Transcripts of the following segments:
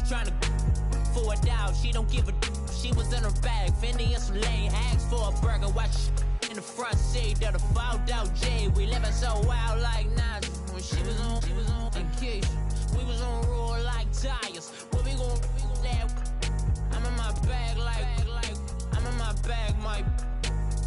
trying to for it out. She don't give a she was in her bag. Fendi and some lane. Asked for a burger. Watch in the front seat of the fouled out J. We living so wild like Nas. When she was on vacation. We was on roll like tires. What we gon' I'm in my bag like I'm in my bag, Mike.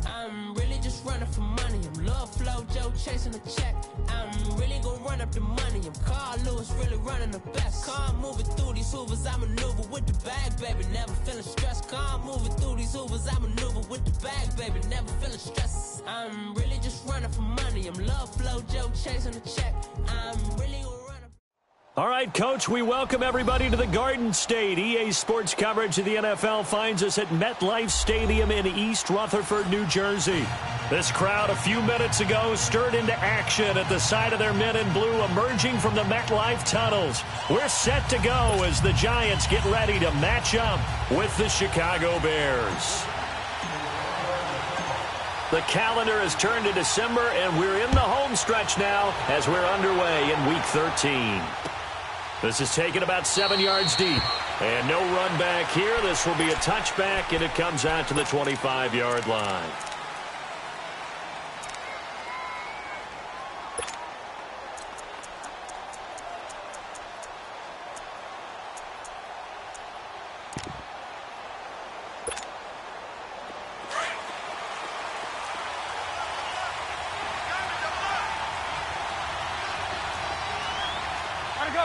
I'm really just running for money. I'm love flow, Joe chasing the check. I'm really gonna run up the money. I'm Carl Lewis, really running the best. Calm moving through these hoovers, I maneuver with the bag, baby. Never feeling stressed. Calm moving through these hoovers, I maneuver with the bag, baby. Never feeling stressed. I'm really just running for money. I'm love flow, Joe chasing the check. I'm really gonna run up. All right, Coach, we welcome everybody to the Garden State. EA Sports coverage of the NFL finds us at MetLife Stadium in East Rutherford, New Jersey. This crowd a few minutes ago stirred into action at the side of their men in blue emerging from the MetLife tunnels. We're set to go as the Giants get ready to match up with the Chicago Bears. The calendar has turned to December, and we're in the home stretch now as we're underway in Week 13. This is taken about 7 yards deep. And no run back here. This will be a touchback, and it comes out to the 25-yard line.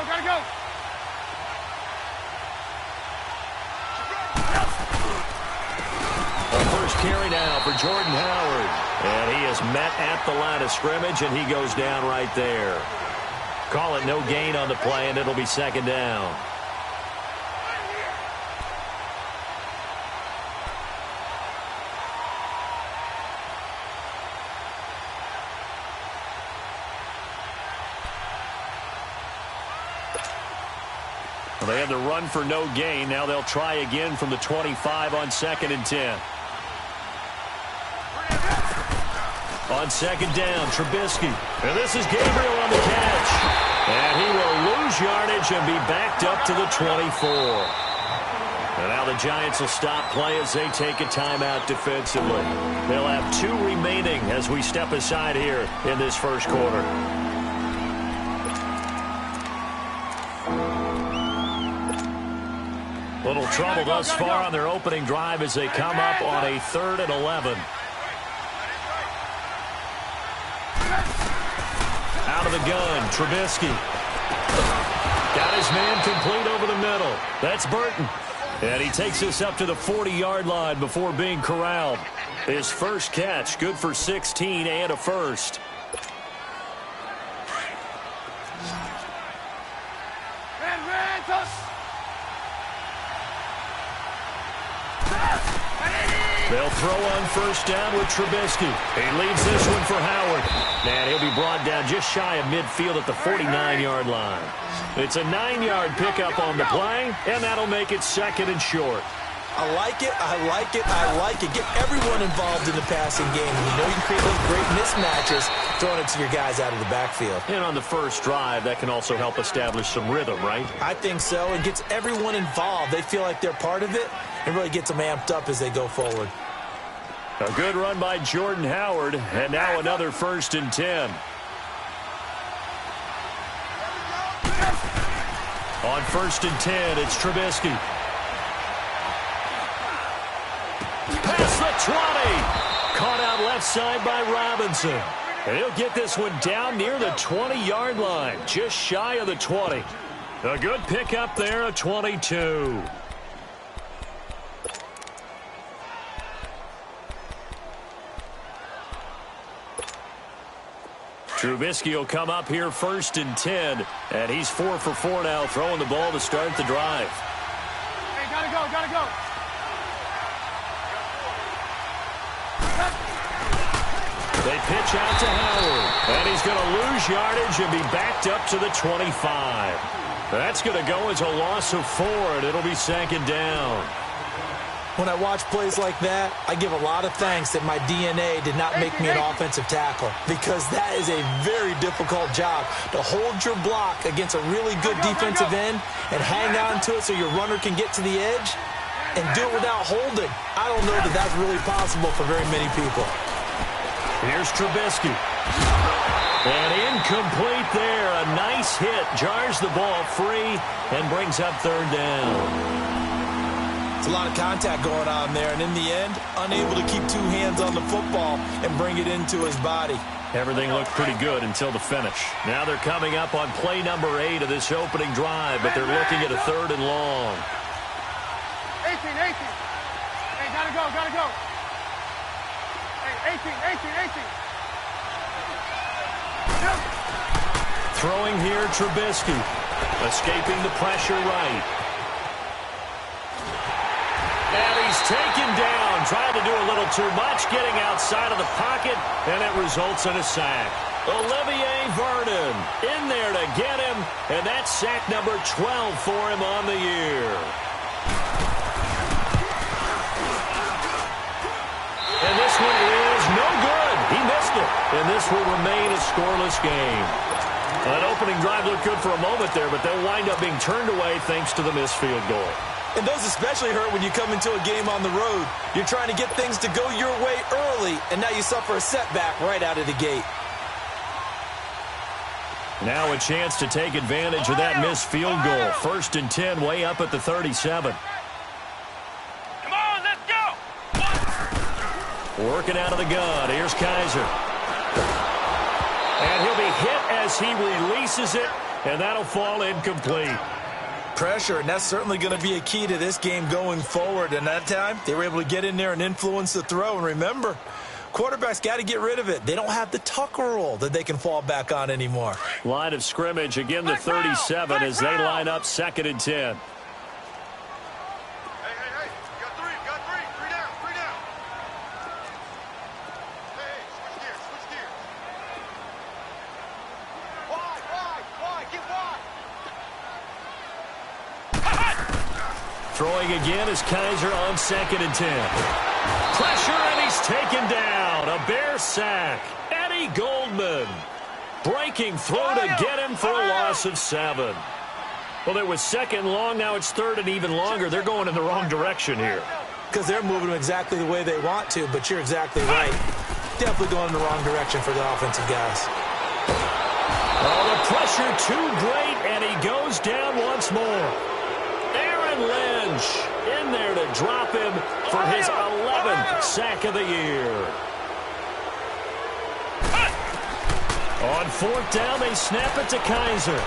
Gotta go. The first carry now for Jordan Howard. And he is met at the line of scrimmage, and he goes down right there. Call it no gain on the play, and it'll be second down. They had the run for no gain. Now they'll try again from the 25 on 2nd and 10. On 2nd down, Trubisky. And this is Gabriel on the catch. And he will lose yardage and be backed up to the 24. And now the Giants will stop play as they take a timeout defensively. They'll have 2 remaining as we step aside here in this first quarter. Little trouble thus far on their opening drive as they come up on a 3rd and 11. Out of the gun, Trubisky. Got his man complete over the middle. That's Burton. And he takes us up to the 40-yard line before being corralled. His first catch, good for 16 and a first. They'll throw on first down with Trubisky. He leaves this one for Howard. And he'll be brought down just shy of midfield at the 49-yard line. It's a 9-yard pickup on the play, and that'll make it 2nd and short. I like it, I like it, I like it. Get everyone involved in the passing game. You know you can create those great mismatches throwing it to your guys out of the backfield. And on the first drive, that can also help establish some rhythm, right? I think so. It gets everyone involved. They feel like they're part of it and really gets them amped up as they go forward. A good run by Jordan Howard, and now another 1st and 10. On 1st and 10, it's Trubisky. Past the 20. Caught out left side by Robinson. And he'll get this one down near the 20-yard line, just shy of the 20. A good pickup there, a 22. Trubisky will come up here 1st and 10, and he's 4 for 4 now, throwing the ball to start the drive. Hey, gotta go. They pitch out to Howard, and he's going to lose yardage and be backed up to the 25. That's going to go as a loss of 4, and it'll be 2nd down. When I watch plays like that, I give a lot of thanks that my DNA did not make me an offensive tackle, because that is a very difficult job to hold your block against a really good defensive end and hang on to it so your runner can get to the edge and do it without holding. I don't know that that's really possible for very many people. Here's Trubisky. And incomplete there. A nice hit. Jars the ball free and brings up third down. It's a lot of contact going on there, and in the end, unable to keep two hands on the football and bring it into his body. Everything looked pretty good until the finish. Now they're coming up on play number 8 of this opening drive, but they're looking at a 3rd and long. 18. Hey, gotta go. Hey, 18. Throwing here, Trubisky. Escaping the pressure right. And he's taken down, trying to do a little too much, getting outside of the pocket, and it results in a sack. Olivier Vernon in there to get him, and that's sack number 12 for him on the year. And this one is no good. He missed it, and this will remain a scoreless game. That opening drive looked good for a moment there, but they'll wind up being turned away thanks to the missed field goal. And those especially hurt when you come into a game on the road. You're trying to get things to go your way early, and now you suffer a setback right out of the gate. Now a chance to take advantage of that missed field goal. 1st and 10, way up at the 37. Come on, let's go. Working out of the gun. Here's Kaiser. And he'll be hit as he releases it, and that'll fall incomplete. Pressure, and that's certainly going to be a key to this game going forward. And that time, they were able to get in there and influence the throw. And remember, quarterbacks got to get rid of it. They don't have the tucker roll that they can fall back on anymore. Line of scrimmage, again the 37 as they line up 2nd and 10. Hey, got three down. Hey, switch gears. Wide, get wide. Throwing again is Kaiser on 2nd and 10. Pressure, and he's taken down. A Bear sack. Eddie Goldman breaking through to get him for a loss of 7. Well, it was 2nd long. Now it's 3rd and even longer. They're going in the wrong direction here. Because they're moving them exactly the way they want to, but you're exactly right. Definitely going in the wrong direction for the offensive guys. Oh, the pressure too great, and he goes down once more. Aaron Lynch in there to drop him for his 11th sack of the year. On 4th down, they snap it to Kaiser.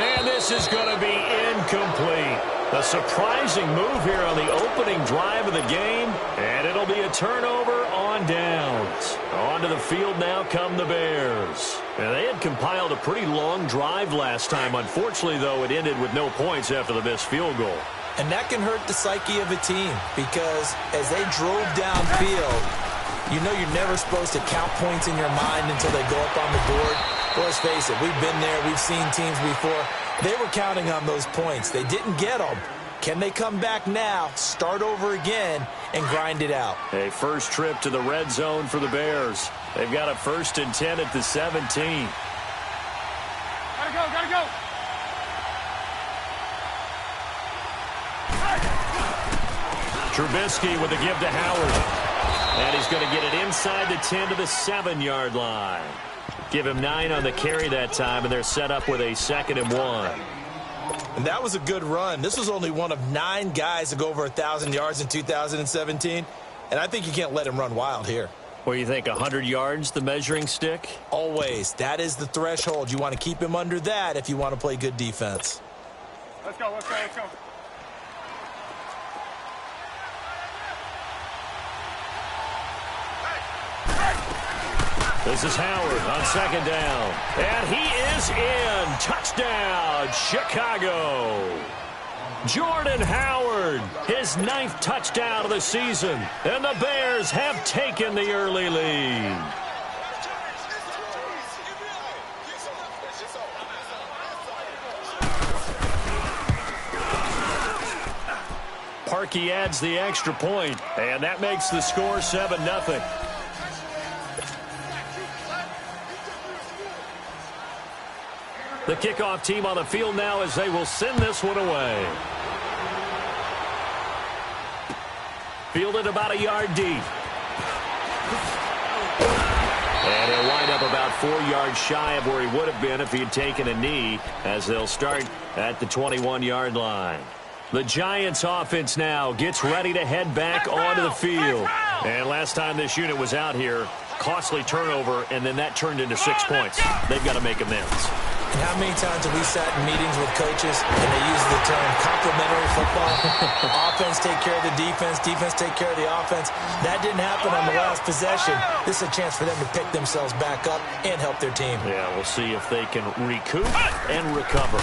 And this is going to be incomplete. A surprising move here on the opening drive of the game, and it'll be a turnover on downs. Onto the field now come the Bears. And they had compiled a pretty long drive last time. Unfortunately, though, it ended with no points after the missed field goal. And that can hurt the psyche of a team, because as they drove downfield, you know you're never supposed to count points in your mind until they go up on the board. Well, let's face it, we've been there, we've seen teams before. They were counting on those points. They didn't get them. Can they come back now, start over again, and grind it out? A first trip to the red zone for the Bears. They've got a 1st and 10 at the 17. Gotta go. Trubisky with a give to Howard. And he's going to get it inside the 10 to the 7-yard line. Give him 9 on the carry that time, and they're set up with a 2nd and 1. And that was a good run. This was only one of 9 guys to go over 1,000 yards in 2017. And I think you can't let him run wild here. What do you think, 100 yards, the measuring stick? Always. That is the threshold. You want to keep him under that if you want to play good defense. Let's go. This is Howard on 2nd down. And he is in. Touchdown, Chicago. Jordan Howard, his 9th touchdown of the season. And the Bears have taken the early lead. Parkey adds the extra point, and that makes the score 7-0. The kickoff team on the field now as they will send this one away. Fielded about a yard deep. And he'll wind up about 4 yards shy of where he would have been if he had taken a knee, as they'll start at the 21-yard line. The Giants offense now gets ready to head back onto the field. And last time this unit was out here, costly turnover, and then that turned into 6 points. They've got to make amends. And how many times have we sat in meetings with coaches and they use the term complementary football? Offense take care of the defense, defense take care of the offense. That didn't happen on the last possession. This is a chance for them to pick themselves back up and help their team. Yeah, we'll see if they can recoup and recover.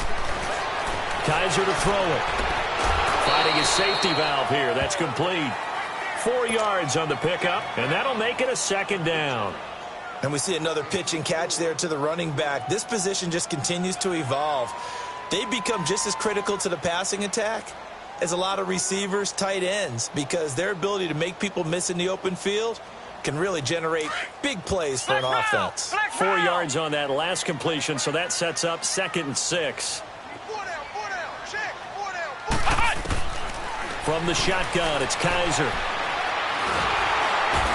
Kaiser to throw it. Finding his safety valve here. That's complete. 4 yards on the pickup, and that'll make it a second down. And we see another pitch and catch there to the running back. This position just continues to evolve. They become just as critical to the passing attack as a lot of receivers, tight ends, because their ability to make people miss in the open field can really generate big plays for an offense. 4 yards on that last completion, so that sets up 2nd and 6. From the shotgun, it's Kaiser.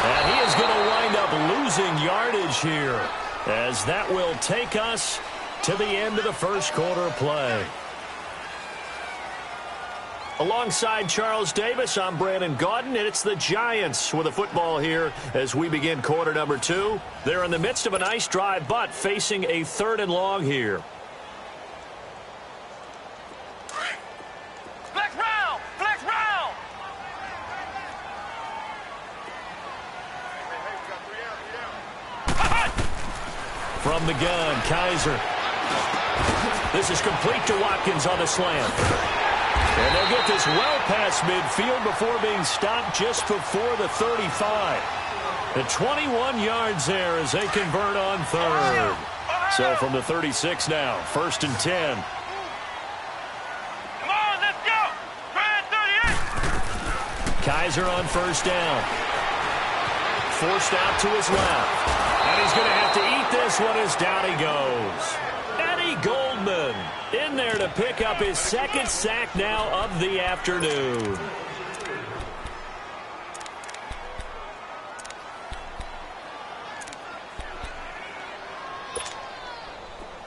And he is going to wind up losing yardage here, as that will take us to the end of the first quarter of play. Alongside Charles Davis, I'm Brandon Gaudin, and it's the Giants with the football here as we begin quarter number 2. They're in the midst of a nice drive, but facing a 3rd and long here. From the gun, Kaiser. This is complete to Watkins on the slant. And they'll get this well past midfield before being stopped just before the 35. The 21 yards there as they convert on 3rd. So from the 36 now, 1st and 10. Come on, let's go. Try it, 38. Kaiser on 1st down. Forced out to his left. And he's going to have to eat this one as down he goes. Eddie Goldman in there to pick up his 2nd sack now of the afternoon.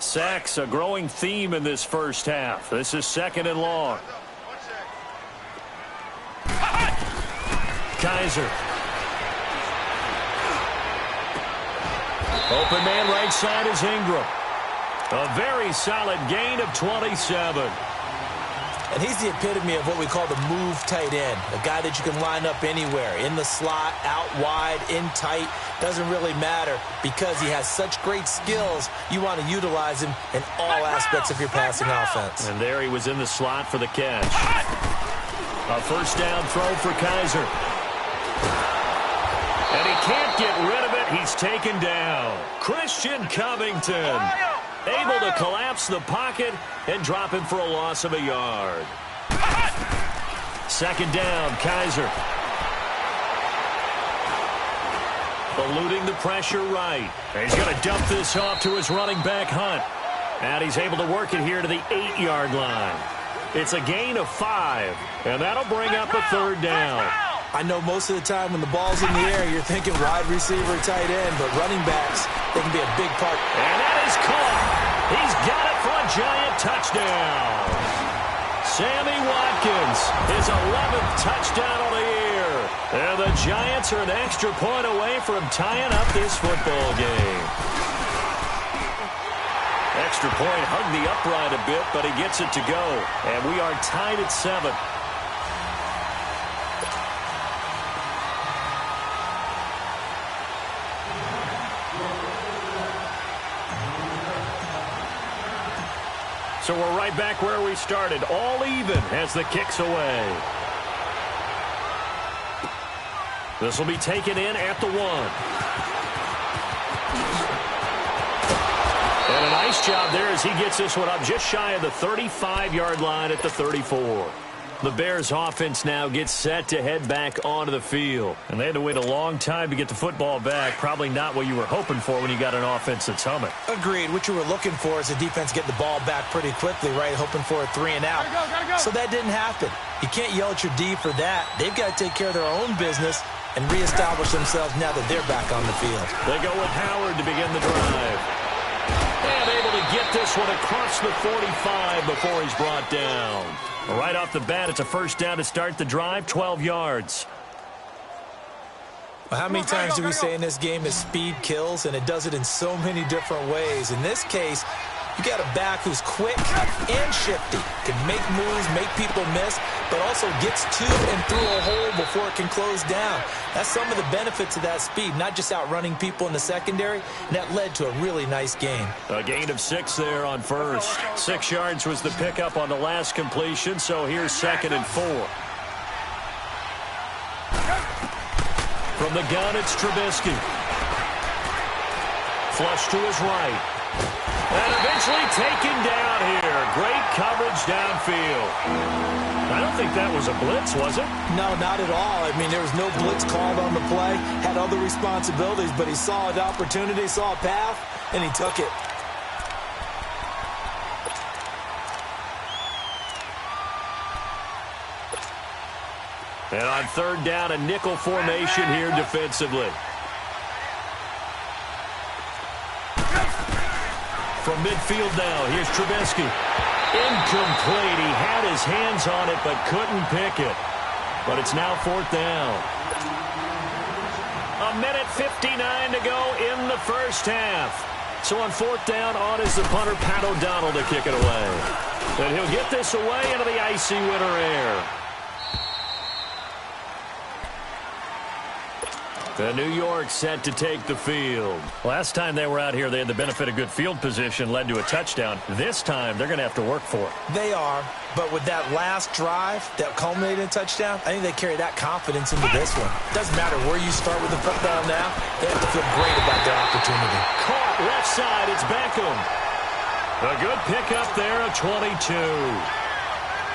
Sacks, a growing theme in this first half. This is 2nd and long. Kaiser. Open man right side is Ingram. A very solid gain of 27. And he's the epitome of what we call the move tight end. A guy that you can line up anywhere. In the slot, out wide, in tight. Doesn't really matter because he has such great skills. You want to utilize him in all aspects of your passing offense. And there he was in the slot for the catch. A 1st down throw for Kaiser. And he can't get rid of it. He's taken down. Christian Covington able to collapse the pocket and drop him for a loss of a yard. 2nd down, Kaiser. Eluding the pressure right. And he's going to dump this off to his running back, Hunt. And he's able to work it here to the 8-yard line. It's a gain of 5. And that'll bring up a 3rd down. I know most of the time when the ball's in the air, you're thinking wide receiver, tight end, but running backs, they can be a big part. And that is caught. He's got it for a Giant touchdown. Sammy Watkins, his 11th touchdown of the year. And the Giants are an extra point away from tying up this football game. Extra point hugged the upright a bit, but he gets it to go. And we are tied at 7. So we're right back where we started, all even as the kick's away. This will be taken in at the 1. And a nice job there as he gets this one up just shy of the 35-yard line at the 34. The Bears offense now gets set to head back onto the field. And they had to wait a long time to get the football back. Probably not what you were hoping for when you got an offense that's humming. Agreed. What you were looking for is the defense get the ball back pretty quickly, right? Hoping for a 3 and out. Gotta go. So that didn't happen. You can't yell at your D for that. They've got to take care of their own business and reestablish themselves now that they're back on the field. They go with Howard to begin the drive. And able to get this one across the 45 before he's brought down. Right off the bat, it's a first down to start the drive, 12 yards. Well, how many times do we say in this game is speed kills, and it does it in so many different ways. In this case, you got a back who's quick and shifty, can make moves, make people miss, but also gets to and through a hole before it can close down. That's some of the benefits of that speed, not just outrunning people in the secondary, and that led to a really nice gain. A gain of 6 there on first. 6 yards was the pickup on the last completion, so here's 2nd and 4. From the gun, it's Trubisky. Flush to his right. And eventually taken down here. Great coverage downfield. I don't think that was a blitz, was it? No, not at all. I mean, there was no blitz called on the play. Had other responsibilities, but he saw an opportunity, saw a path, and he took it. And on 3rd down, a nickel formation here defensively. From midfield now, here's Trubisky. Incomplete. He had his hands on it, but couldn't pick it. But it's now 4th down. 1:59 to go in the first half. So on 4th down, on is the punter, Pat O'Donnell, to kick it away. And he'll get this away into the icy winter air. The New York set to take the field. Last time they were out here, they had the benefit of good field position, led to a touchdown. This time, they're going to have to work for it. They are, but with that last drive that culminated in a touchdown, I think they carry that confidence into this one. Doesn't matter where you start with the football now, they have to feel great about their opportunity. Caught left side, it's Beckham. A good pickup there, a 22.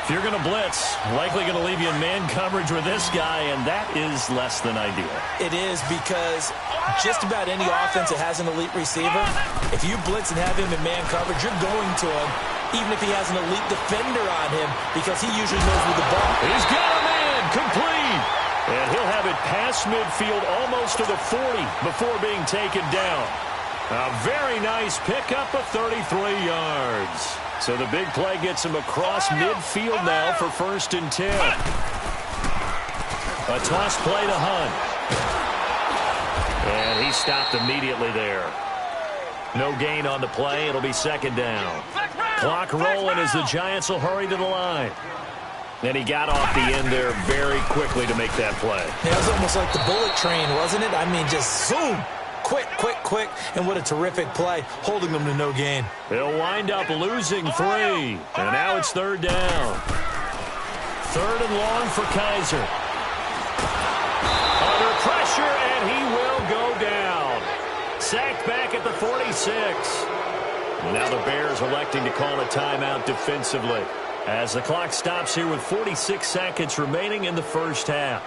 If you're going to blitz, likely going to leave you in man coverage with this guy, and that is less than ideal. It is, because just about any offense that has an elite receiver, if you blitz and have him in man coverage, you're going to him, even if he has an elite defender on him, because he usually knows where the ball is. He's got a man, complete. And he'll have it past midfield almost to the 40 before being taken down. A very nice pickup of 33 yards. So the big play gets him across midfield now for 1st and 10. A toss play to Hunt. And he stopped immediately there. No gain on the play. It'll be 2nd down. Clock rolling as the Giants will hurry to the line. And he got off the end there very quickly to make that play. Yeah, it was almost like the bullet train, wasn't it? I mean, just zoom. Quick, quick, quick, and what a terrific play, holding them to no gain. They'll wind up losing 3, and now it's 3rd down. 3rd and long for Kaiser. Under pressure, and he will go down. Sacked back at the 46. And now the Bears electing to call a timeout defensively as the clock stops here with 46 seconds remaining in the first half.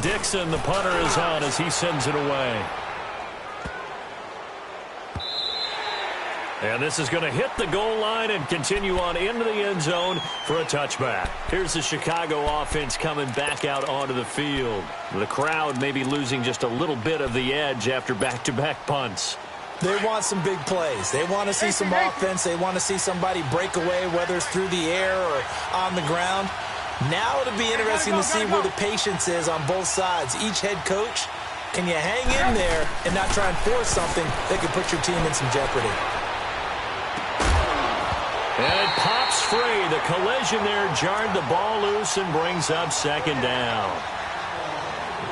Dixon, the punter, is on as he sends it away. And this is going to hit the goal line and continue on into the end zone for a touchback. Here's the Chicago offense coming back out onto the field. The crowd may be losing just a little bit of the edge after back-to-back punts. They want some big plays. They want to see some offense. They want to see somebody break away, whether it's through the air or on the ground. Now it'll be interesting to see where the patience is on both sides. Each head coach, can you hang in there and not try and force something that could put your team in some jeopardy? And it pops free. The collision there jarred the ball loose and brings up 2nd down.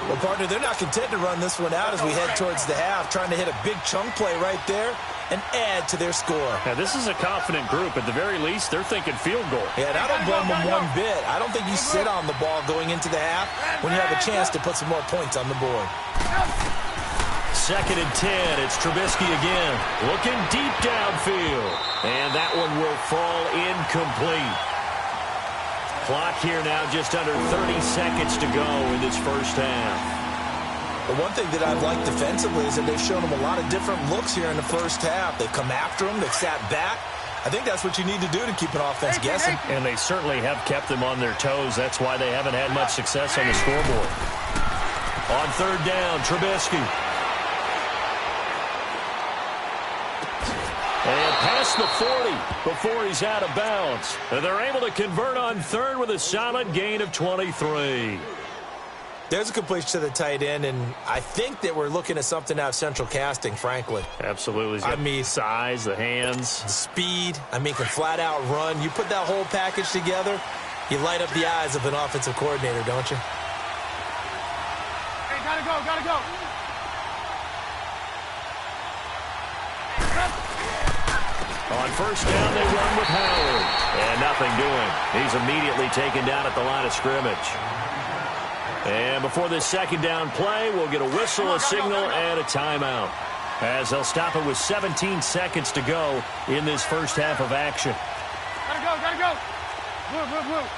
Well, partner, they're not content to run this one out as we head towards the half, trying to hit a big chunk play right there and add to their score. Now, this is a confident group. At the very least, they're thinking field goal. Yeah, and I don't blame them one bit. I don't think you sit on the ball going into the half when you have a chance to put some more points on the board. 2nd and 10. It's Trubisky again. Looking deep downfield. And that one will fall incomplete. Clock here now just under 30 seconds to go in this first half. The one thing that I've liked defensively is that they've shown them a lot of different looks here in the first half. They've come after them. They've sat back. I think that's what you need to do to keep an offense guessing. And they certainly have kept them on their toes. That's why they haven't had much success on the scoreboard. On 3rd down, Trubisky. And past the 40 before he's out of bounds. And they're able to convert on 3rd with a solid gain of 23. There's a completion to the tight end, and I think that we're looking at something out of central casting, frankly. Absolutely. I mean, size, the hands. The speed. I mean, can flat out run. You put that whole package together, you light up the eyes of an offensive coordinator, don't you? Hey, gotta go, gotta go. On 1st down, they run with Howard. And nothing doing. He's immediately taken down at the line of scrimmage. And before this 2nd down play, we'll get a whistle, a signal, and a timeout. As they'll stop it with 17 seconds to go in this first half of action. Gotta go, gotta go. Move, move, move.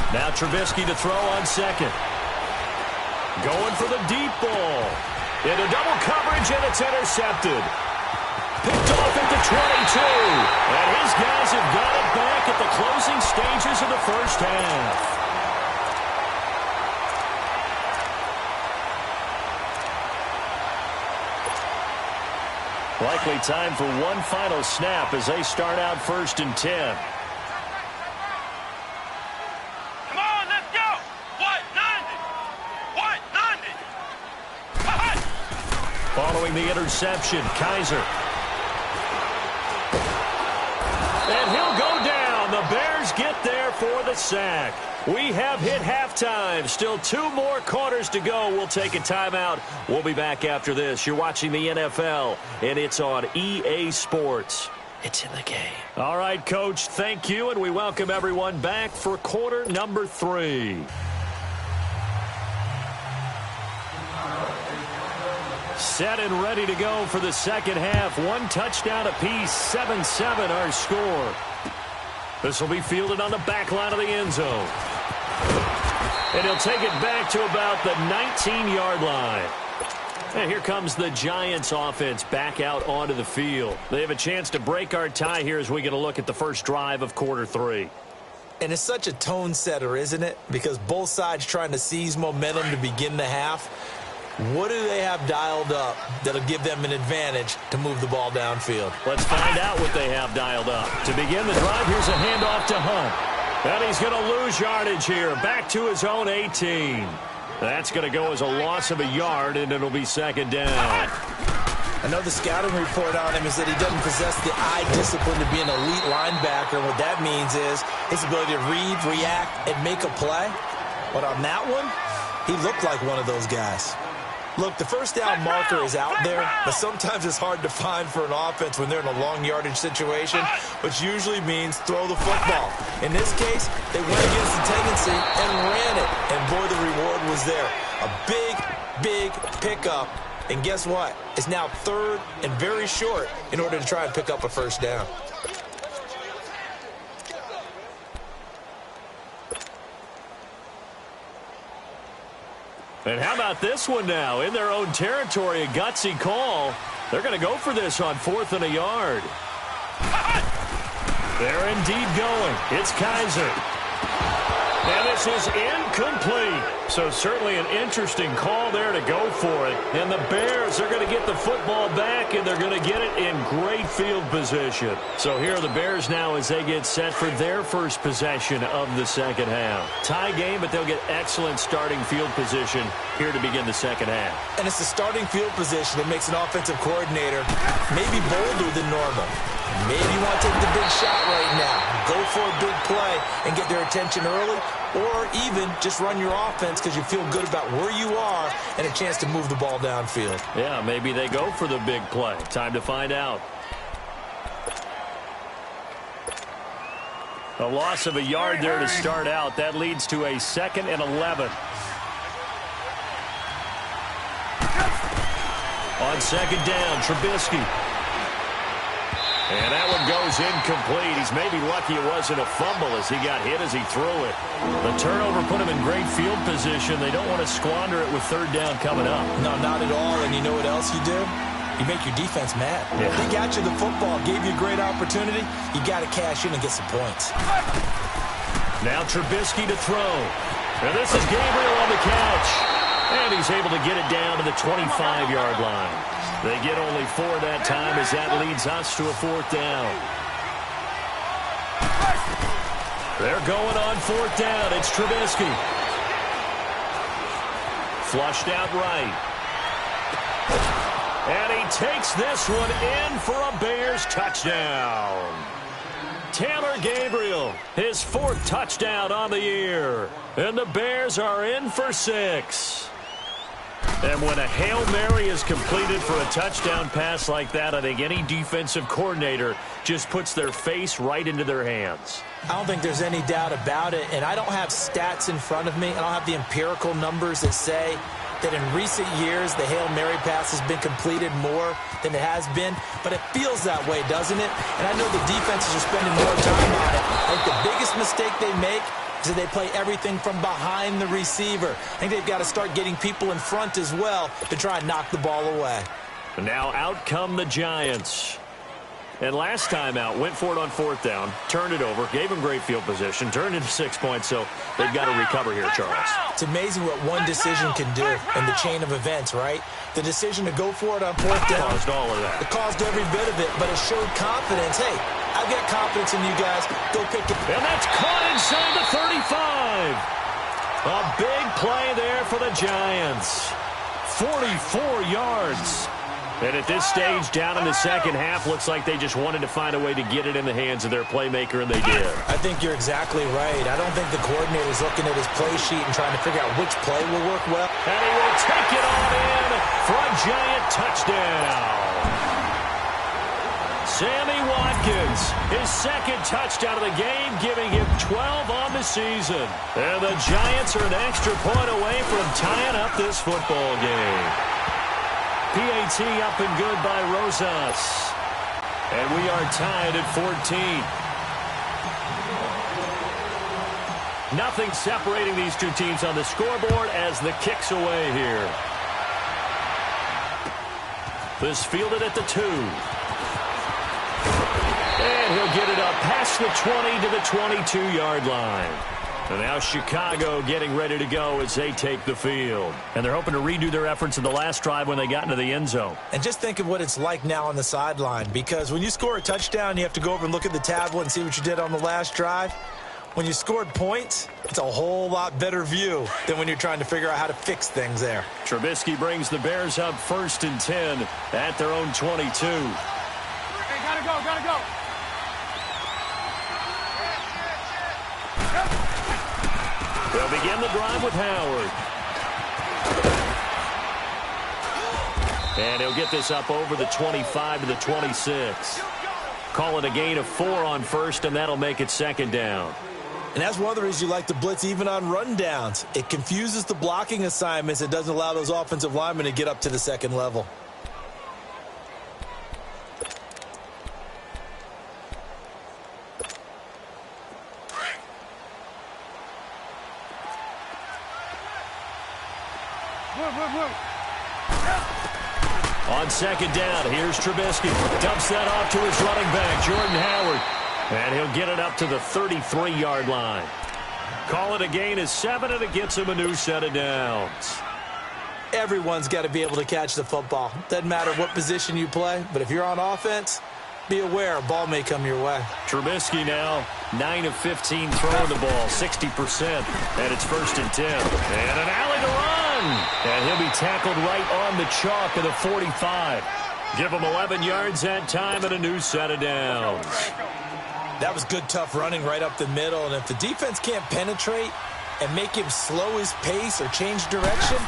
Now Trubisky to throw on 2nd. Going for the deep ball. Into double coverage, and it's intercepted. Picked off at the 22. And his guys have got it back at the closing stages of the first half. Likely time for one final snap as they start out 1st and 10. Come on, let's go. What? 90. What? 90. Following the interception, Kaiser. And he'll go down. The Bears get there for the sack. We have hit halftime. Still 2 more quarters to go. We'll take a timeout. We'll be back after this. You're watching the NFL, and it's on EA Sports. It's in the game. All right, Coach, thank you, and we welcome everyone back for quarter number 3. Set and ready to go for the second half. 1 touchdown apiece, 7-7 our score. This will be fielded on the back line of the end zone. And he'll take it back to about the 19-yard line. And here comes the Giants offense back out onto the field. They have a chance to break our tie here as we get a look at the first drive of quarter 3. And it's such a tone setter, isn't it? Because both sides trying to seize momentum to begin the half. What do they have dialed up that'll give them an advantage to move the ball downfield? Let's find out what they have dialed up. To begin the drive, here's a handoff to Hunt. And he's going to lose yardage here. Back to his own 18. That's going to go as a loss of a yard, and it'll be 2nd down. I know the scouting report on him is that he doesn't possess the eye discipline to be an elite linebacker. What that means is his ability to read, react, and make a play. But on that one, he looked like one of those guys. Look, the first down marker is out there, but sometimes it's hard to find for an offense when they're in a long yardage situation, which usually means throw the football. In this case, they went against the tendency and ran it, and boy, the reward was there. A big, big pickup, and guess what? It's now 3rd and very short in order to try and pick up a first down. And how about this one now? In their own territory, a gutsy call. They're going to go for this on 4th and a yard. They're indeed going. It's Kaiser. And this is incomplete. So certainly an interesting call there to go for it. And the Bears are going to get the football back, and they're going to get it in great field position. So here are the Bears now as they get set for their first possession of the second half. Tie game, but they'll get excellent starting field position here to begin the second half. And it's the starting field position that makes an offensive coordinator maybe bolder than normal. Maybe you want to take the big shot right now. Go for a big play and get their attention early, or even just run your offense because you feel good about where you are and a chance to move the ball downfield. Yeah, maybe they go for the big play. Time to find out. A loss of a yard there to start out. That leads to a 2nd and 11. On 2nd down, Trubisky. And that one goes incomplete. He's maybe lucky it wasn't a fumble as he got hit as he threw it. The turnover put him in great field position. They don't want to squander it with 3rd down coming up. No, not at all. And you know what else you do? You make your defense mad. Yeah. They got you the football, gave you a great opportunity. You got to cash in and get some points. Now Trubisky to throw. And this is Gabriel on the catch. And he's able to get it down to the 25-yard line. They get only 4 that time as that leads us to a 4th down. They're going on 4th down. It's Trubisky. Flushed out right. And he takes this one in for a Bears touchdown. Taylor Gabriel, his 4th touchdown on the year. And the Bears are in for 6. And when a Hail Mary is completed for a touchdown pass like that, I think any defensive coordinator just puts their face right into their hands. I don't think there's any doubt about it, and I don't have stats in front of me. I don't have the empirical numbers that say that in recent years the Hail Mary pass has been completed more than it has been, but it feels that way, doesn't it? And I know the defenses are spending more time on it. I think the biggest mistake they make is that they play everything from behind the receiver. I think they've got to start getting people in front as well to try and knock the ball away. And now out come the Giants. And last time out, went for it on 4th down, turned it over, gave him great field position, turned into 6 points, so they've got to recover here, Charles. It's amazing what one decision can do in the chain of events, right? The decision to go for it on 4th down. Caused all of that. It caused every bit of it, but it showed confidence. Hey, I've got confidence in you guys. Go pick it. And that's caught inside the 35. A big play there for the Giants. 44 yards. And at this stage, down in the second half, looks like they just wanted to find a way to get it in the hands of their playmaker, and they did. I think you're exactly right. I don't think the coordinator's looking at his play sheet and trying to figure out which play will work well. And he will take it on in for a Giant touchdown. Sammy Watkins, his 2nd touchdown of the game, giving him 12 on the season. And the Giants are an extra point away from tying up this football game. PAT up and good by Rosas. And we are tied at 14. Nothing separating these two teams on the scoreboard as the kick's away here. This fielded at the 2. And he'll get it up past the 20 to the 22-yard line. And now Chicago getting ready to go as they take the field. And they're hoping to redo their efforts in the last drive when they got into the end zone. And just think of what it's like now on the sideline, because when you score a touchdown, you have to go over and look at the tablet and see what you did on the last drive. When you scored points, it's a whole lot better view than when you're trying to figure out how to fix things there. Trubisky brings the Bears up 1st and 10 at their own 22. Hey, gotta go, gotta go. They'll begin the drive with Howard. And he'll get this up over the 25 to the 26. Call it a gain of 4 on 1st, and that'll make it 2nd down. And that's one of the reasons you like to blitz even on rundowns. It confuses the blocking assignments. It doesn't allow those offensive linemen to get up to the 2nd level. On 2nd down, here's Trubisky. Dumps that off to his running back, Jordan Howard. And he'll get it up to the 33-yard line. Call it a gain of 7, and it gets him a new set of downs. Everyone's got to be able to catch the football. Doesn't matter what position you play, but if you're on offense, be aware a ball may come your way. Trubisky now 9 of 15 throwing the ball, 60%. And it's 1st and 10. And an alley to run. And he'll be tackled right on the chalk of the 45. Give him 11 yards that time and a new set of downs. That was good, tough running right up the middle. And if the defense can't penetrate and make him slow his pace or change direction,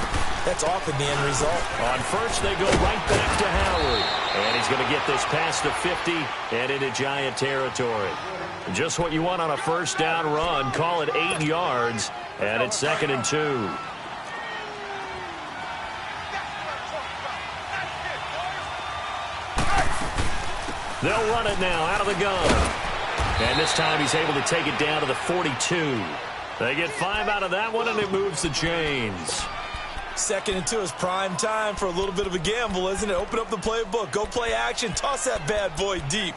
that's often the end result. On 1st, they go right back to Howard. And he's going to get this past the 50 and into Giant territory. Just what you want on a first down run. Call it 8 yards, and it's 2nd and 2. They'll run it now out of the gun. And this time he's able to take it down to the 42. They get 5 out of that one, and it moves the chains. 2nd and 2 is prime time for a little bit of a gamble, isn't it? Open up the playbook, go play action, toss that bad boy deep.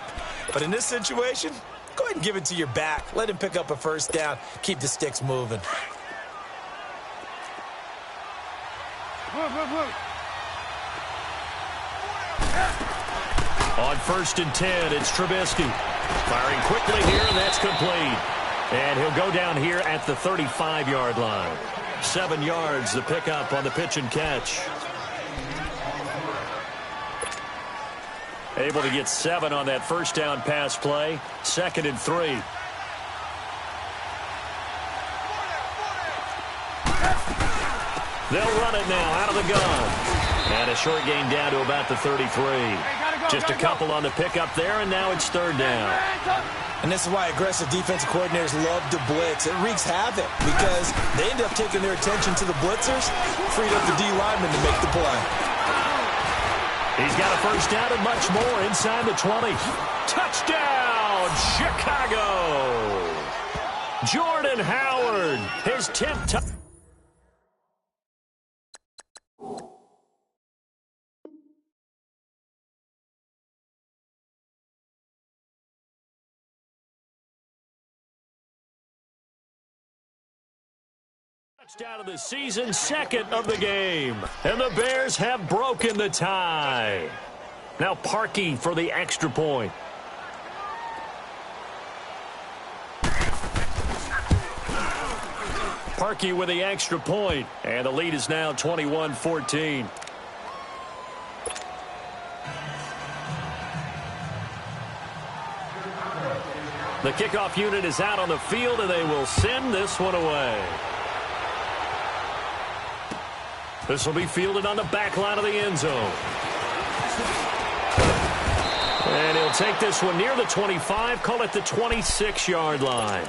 But in this situation, go ahead and give it to your back. Let him pick up a first down. Keep the sticks moving. On 1st and 10, it's Trubisky. Firing quickly here, and that's complete. And he'll go down here at the 35-yard line. 7 yards, the pickup on the pitch and catch. Able to get 7 on that first down pass play. 2nd and 3. They'll run it now out of the gun. And a short gain down to about the 33. Just a couple on the pickup there, and now it's 3rd down. And this is why aggressive defensive coordinators love to blitz. It wreaks havoc because they end up taking their attention to the blitzers, freed up the D lineman to make the play. He's got a first down and much more inside the 20. Touchdown, Chicago! Jordan Howard, his 10th touchdown. Touchdown of the season, 2nd of the game. And the Bears have broken the tie. Now Parkey for the extra point. Parkey with the extra point. And the lead is now 21-14. The kickoff unit is out on the field, and they will send this one away. This will be fielded on the back line of the end zone. And he'll take this one near the 25, call it the 26-yard line.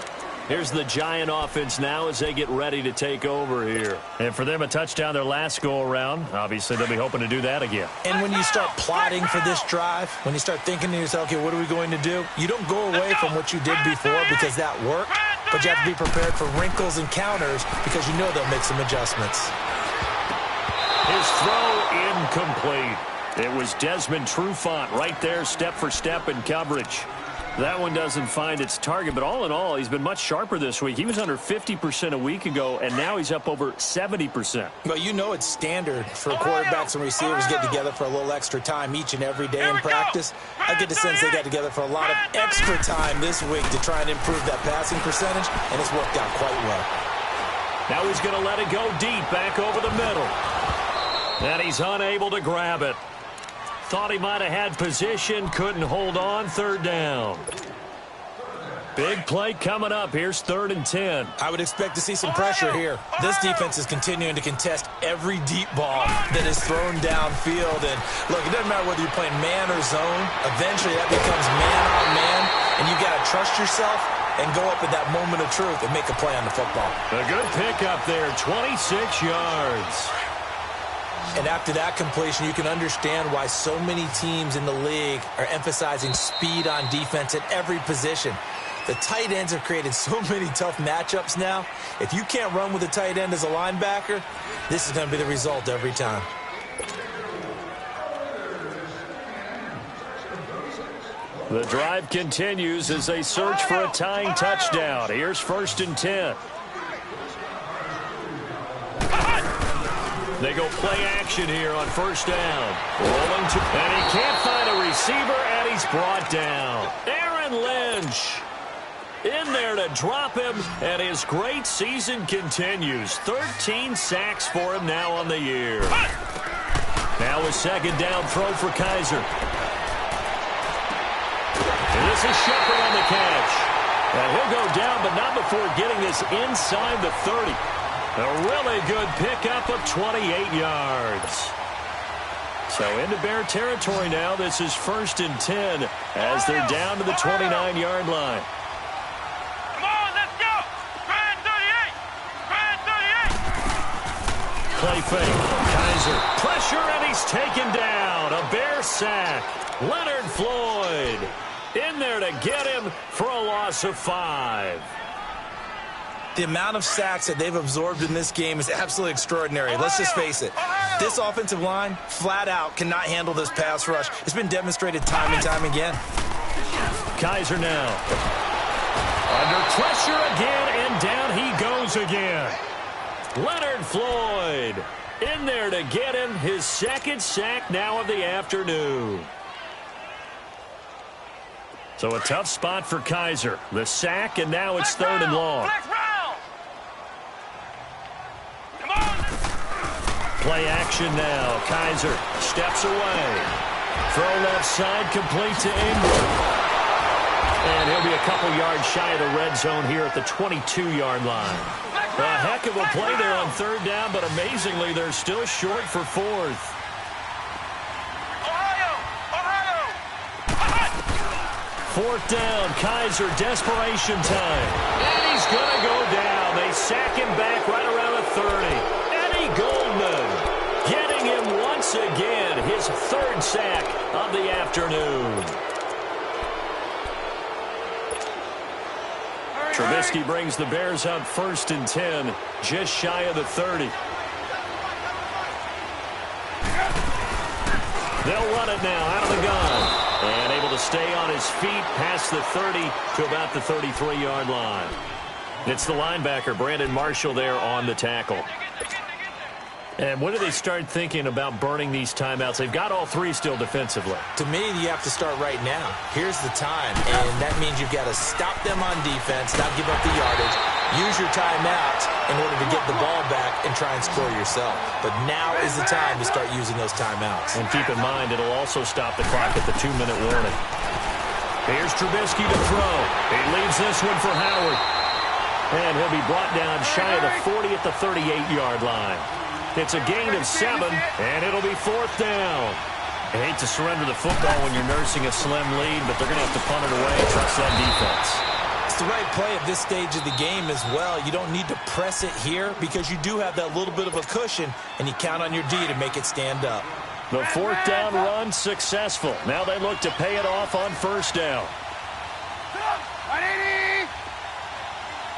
Here's the Giant offense now as they get ready to take over here. And for them, a touchdown their last go-around. Obviously, they'll be hoping to do that again. And when you start plotting for this drive, when you start thinking to yourself, okay, what are we going to do? You don't go away from what you did before because that worked, but you have to be prepared for wrinkles and counters because you know they'll make some adjustments. His throw incomplete. It was Desmond Trufant right there, step for step in coverage. That one doesn't find its target, but all in all, he's been much sharper this week. He was under 50% a week ago, and now he's up over 70%. Well, you know it's standard for quarterbacks and receivers get together for a little extra time each and every day in practice. I get the sense they got together for a lot of extra time this week to try and improve that passing percentage, and it's worked out quite well. Now he's going to let it go deep, back over the middle. And he's unable to grab it. Thought he might have had position, couldn't hold on, 3rd down. Big play coming up. Here's 3rd and 10. I would expect to see some pressure here. This defense is continuing to contest every deep ball that is thrown downfield. And look, it doesn't matter whether you're playing man or zone. Eventually that becomes man on man, and you got to trust yourself and go up at that moment of truth and make a play on the football. A good pickup there, 26 yards. And after that completion, you can understand why so many teams in the league are emphasizing speed on defense at every position. The tight ends have created so many tough matchups now. If you can't run with a tight end as a linebacker, this is going to be the result every time. The drive continues as they search for a tying touchdown. Here's 1st and 10. They go play action here on 1st down. Rolling to, and he can't find a receiver, and he's brought down. Aaron Lynch in there to drop him, and his great season continues. 13 sacks for him now on the year. Now a 2nd down throw for Kaiser. And this is Shepard on the catch. And he'll go down, but not before getting this inside the 30. A really good pickup of 28 yards. So into Bear territory now. This is 1st and 10 as they're down to the 29-yard line. play fake. Kaiser, pressure, and he's taken down. A Bear sack. Leonard Floyd in there to get him for a loss of 5. The amount of sacks that they've absorbed in this game is absolutely extraordinary. Let's just face it. This offensive line, flat out, cannot handle this pass rush. It's been demonstrated time and time again. Kaiser now. Under pressure again, and down he goes again. Leonard Floyd in there to get him his second sack now of the afternoon. So a tough spot for Kaiser. The sack, and now it's 3rd and long. Play action now. Kaiser steps away. Throw left side, complete to Ingram. And he'll be a couple yards shy of the red zone here at the 22-yard line. A heck of a play there on 3rd down, but amazingly, they're still short for 4th. Fourth down, Kaiser, desperation time. And he's going to go down. They sack him back right around the 30. Eddie Goldman getting him once again, his 3rd sack of the afternoon. Trubisky brings the Bears out 1st and 10, just shy of the 30. They'll run it now out of the gun. And able to stay on his feet past the 30 to about the 33-yard line. It's the linebacker, Brandon Marshall, there on the tackle. And when do they start thinking about burning these timeouts? They've got all 3 still defensively. To me, you have to start right now. Here's the time, and that means you've got to stop them on defense, not give up the yardage, use your timeout in order to get the ball back and try and score yourself. But now is the time to start using those timeouts. And keep in mind, it'll also stop the clock at the 2-minute warning. Here's Trubisky to throw. He leaves this one for Howard. And he'll be brought down shy of the 40 at the 38-yard line. It's a gain of 7, and it'll be 4th down. I hate to surrender the football when you're nursing a slim lead, but they're going to have to punt it away and trust that defense. It's the right play at this stage of the game as well. You don't need to press it here because you do have that little bit of a cushion, and you count on your D to make it stand up. The 4th down run successful. Now they look to pay it off on 1st down.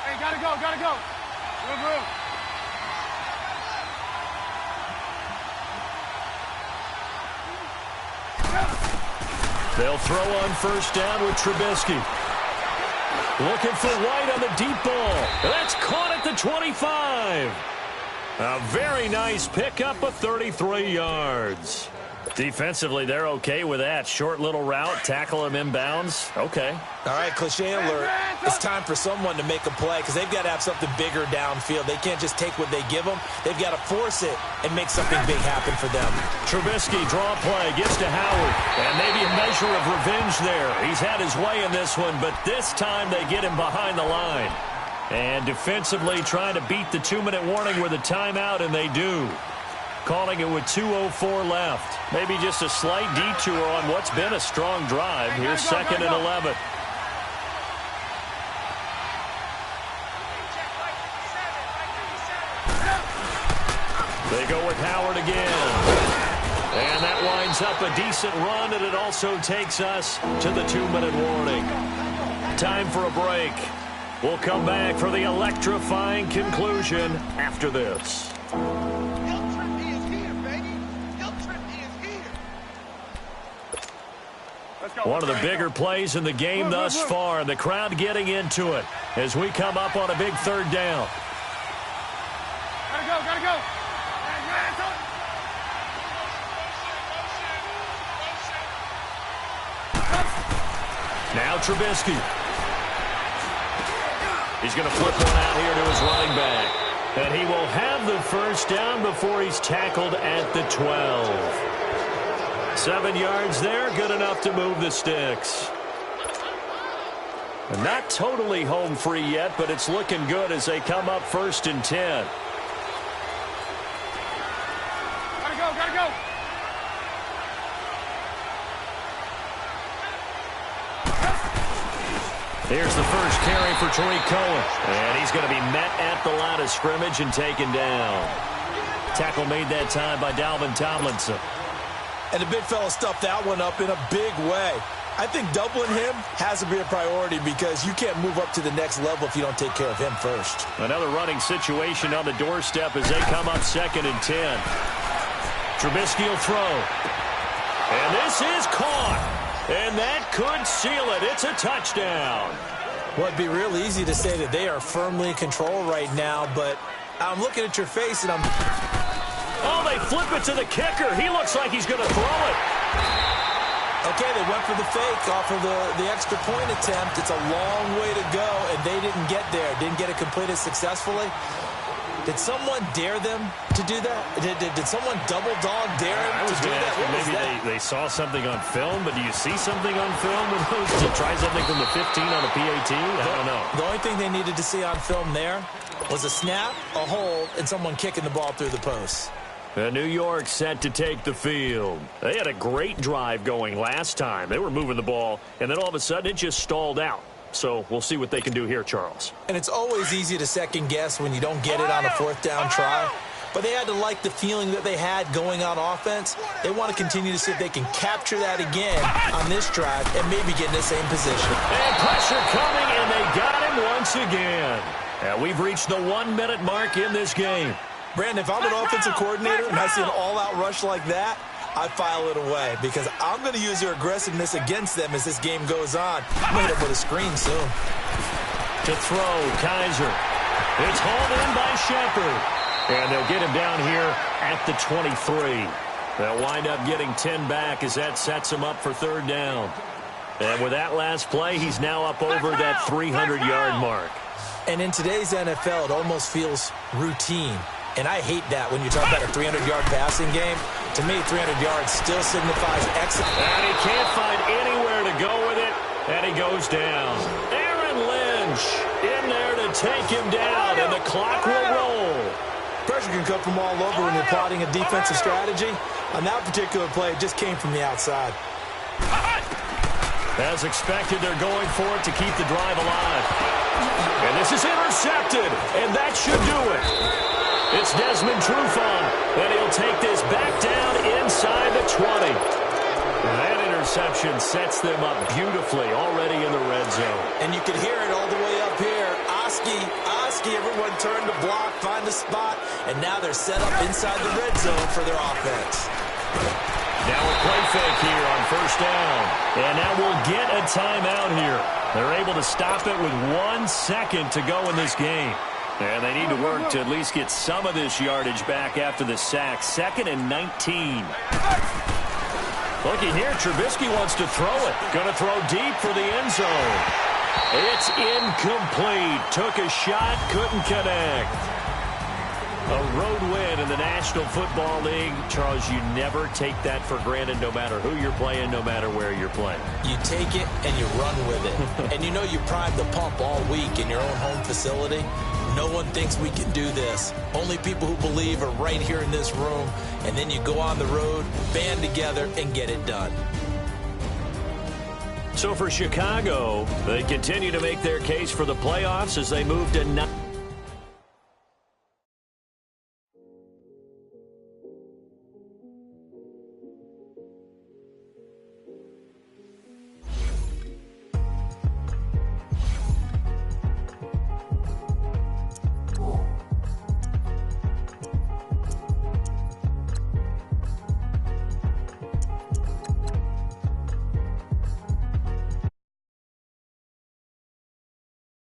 Hey, gotta go, gotta go. Move. They'll throw on 1st down with Trubisky. Looking for White on the deep ball. That's caught at the 25. A very nice pickup of 33 yards. Defensively, they're okay with that. Short little route, tackle him inbounds. Okay. All right, cliche alert. It's time for someone to make a play because they've got to have something bigger downfield. They can't just take what they give them. They've got to force it and make something big happen for them. Trubisky, draw play, gets to Howard. And maybe a measure of revenge there. He's had his way in this one, but this time they get him behind the line. And defensively trying to beat the 2-minute warning with a timeout, and they do. Calling it with 2:04 left. Maybe just a slight detour on what's been a strong drive. Here's 2nd and 11. They go with Howard again. And that winds up a decent run, and it also takes us to the 2-minute warning. Time for a break. We'll come back for the electrifying conclusion after this. One of the bigger plays in the game thus far. The crowd getting into it as we come up on a big 3rd down. Gotta go. Now Trubisky. He's going to flip one out here to his running back. And he will have the 1st down before he's tackled at the 12. 7 yards there, good enough to move the sticks. And not totally home free yet, but it's looking good as they come up 1st and 10. Gotta go. Here's the first carry for Tariq Cohen. And he's going to be met at the line of scrimmage and taken down. Tackle made that time by Dalvin Tomlinson. And the big fella stuffed that one up in a big way. I think doubling him has to be a priority because you can't move up to the next level if you don't take care of him first. Another running situation on the doorstep as they come up 2nd and 10. Trubisky will throw. And this is caught. And that could seal it. It's a touchdown. Well, it'd be real easy to say that they are firmly in control right now, but I'm looking at your face and I'm... Oh, they flip it to the kicker. He looks like he's going to throw it. Okay, they went for the fake off of the extra point attempt. It's a long way to go, and they didn't get there. Didn't get it completed successfully. Did someone dare them to do that? Did someone double dog dare them to do that? Maybe they saw something on film, but do you see something on film with those to try something from the 15 on the PAT? I don't know. The only thing they needed to see on film there was a snap, a hold, and someone kicking the ball through the post. New York set to take the field. They had a great drive going last time. They were moving the ball, and then all of a sudden it just stalled out. So we'll see what they can do here, Charles. And it's always easy to second guess when you don't get it on a 4th down try. But they had to like the feeling that they had going on offense. They want to continue to see if they can capture that again on this drive and maybe get in the same position. And pressure coming, and they got him once again. And we've reached the 1-minute mark in this game. Brandon, if I'm an offensive coordinator and I see an all-out rush like that, I file it away because I'm going to use their aggressiveness against them as this game goes on. I'm going to hit them with a screen soon. To throw, Kaiser. It's hauled in by Shepard. And they'll get him down here at the 23. They'll wind up getting 10 back as that sets him up for 3rd down. And with that last play, he's now up over that 300-yard mark. And in today's NFL, it almost feels routine. And I hate that when you talk about a 300-yard passing game. To me, 300 yards still signifies excellence. And he can't find anywhere to go with it, and he goes down. Aaron Lynch in there to take him down, and the clock will roll. Pressure can come from all over when you're plotting a defensive strategy. On that particular play, it just came from the outside. As expected, they're going for it to keep the drive alive. And this is intercepted, and that should do it. It's Desmond Trufant, and he'll take this back down inside the 20. That interception sets them up beautifully already in the red zone. And you can hear it all the way up here. Oski, everyone turned to block, find a spot, and now they're set up inside the red zone for their offense. Now a play fake here on 1st down. And now we'll get a timeout here. They're able to stop it with 1 second to go in this game. And they need to work to at least get some of this yardage back after the sack. 2nd and 19. Looking here, Trubisky wants to throw it. Going to throw deep for the end zone. It's incomplete. Took a shot, couldn't connect. A road win in the National Football League. Charles, you never take that for granted no matter who you're playing, no matter where you're playing. You take it and you run with it. And you know you primed the pump all week in your own home facility. No one thinks we can do this. Only people who believe are right here in this room. And then you go on the road, band together, and get it done. So for Chicago, they continue to make their case for the playoffs as they move to 9.